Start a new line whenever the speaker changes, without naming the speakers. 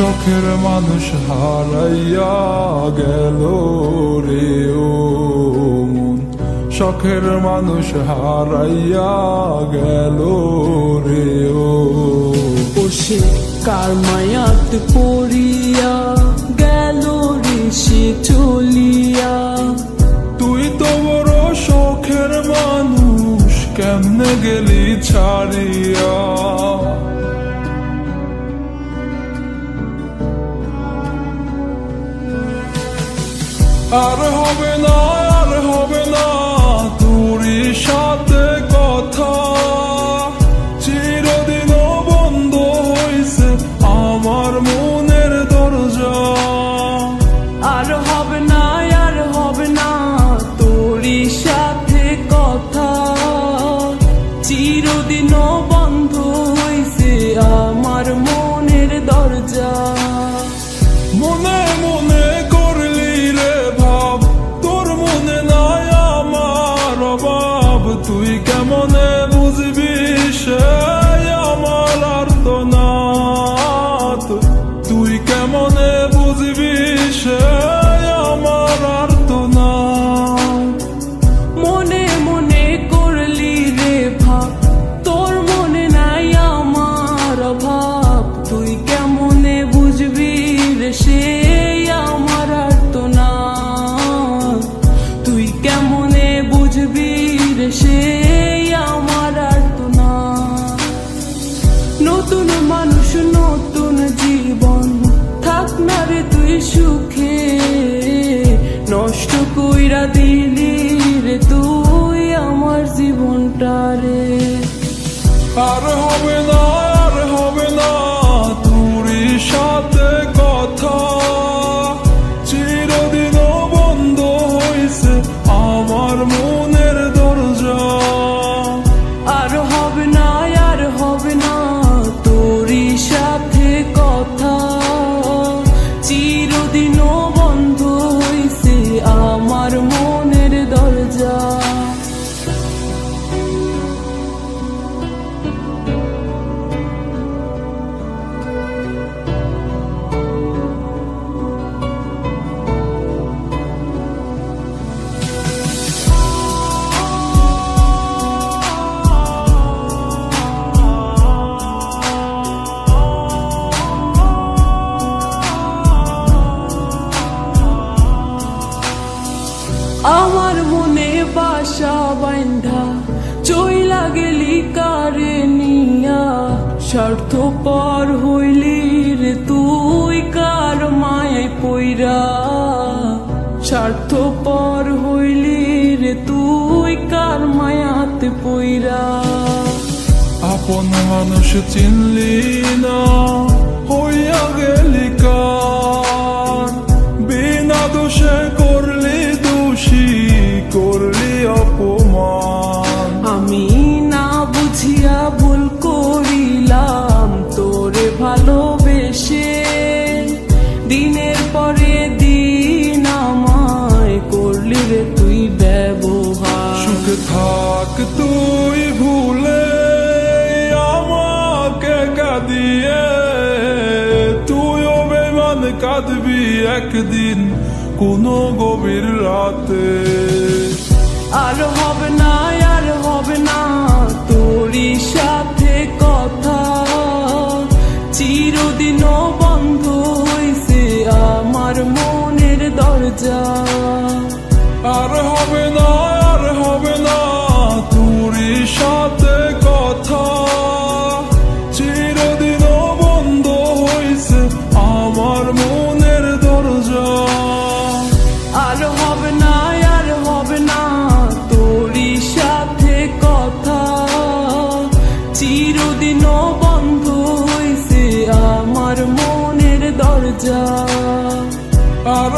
শখের মানুষ হারাইয়া গেল রে ও মন, শখের মানুষ হারাইয়া গেল রে ও।
সে কার মায়াত পড়িয়া গেল রে সে চলিয়া।
তুই তো বড় শখের মানুষ, কেমনে গেলি ছাড়িয়া। আর হবে না, আর হবে না তোরই সাথে কথা, চিরদিনও বন্ধ হইছে আমার মনের দরজা।
আর হবে না, আর হবে না তোরই সাথে কথা, চিরদিনও বন্ধ হইছে আমার মনের দরজা।
মনে মনে করলি রে ভাব, তোর মনে নাই আমার অভাব, তুই কেমনে বুঝবি সে আমার আর্তনাদ, তুই কেমনে বুঝবি সে আমার আর্তনাদ।
মনে মনে করলি রে ভাব, তোর মনে নাই আমার অভাব, তুই কেমনে বুঝবি রে সে আমার আর্তনাদ, তুই কেমনে বুঝবি রে সে আমার আর্তনাদ। নতুন মানুষ নতুন জীবন, থাক না রে তুই সুখে, নষ্ট কইরা দিলি রে তুই আমার জীবনটা রে।
আর হবে না, আর হবে না তোরই সাথে কথা, চিরদিনও বন্ধ হইছে আমার মনের দরজা।
আর হবে না, আর হবে না তোরই সাথে কথা, চিরদিনও বন্ধ হইছে আমার মনের দরজা। আমার মনে বাসা বাইন্ধা চইলা গেলি কারে নিয়া, স্বার্থপর হইলি রে তুই কার মায়ায় পইরা, স্বার্থপর হইলি রে তুই কার মায়াতে পইরা।
আপন মানুষ চিনলি না, হইয়া গেলি কার, বিনা দোষে করলি দোষী, করলি অপমান।
আমি না বুঝিয়া ভুল করিলাম তোরে ভালোবেসে, দিনের পরে দিন আমায় করলি রে তুই ব্যবহার।
সুখে থাক তুই ভুলে আমাকে কাঁদিয়ে, তুইও বেমান কাঁদবি একদিন কোনো গভীর রাতে।
আর হবে না, আর হবে না তোরই সাথে কথা, চিরদিনও বন্ধ হইছে আমার মনের দরজা।
আর হবে না, আর হবে না তোরই সাথে কথা, চিরদিনও বন্ধ হইছে আমার মনের দরজা।
আর হবে না, আর হবে না তোরই সাথে কথা, চিরদিনও বন্ধ হইছে আমার মনের দরজা।
আর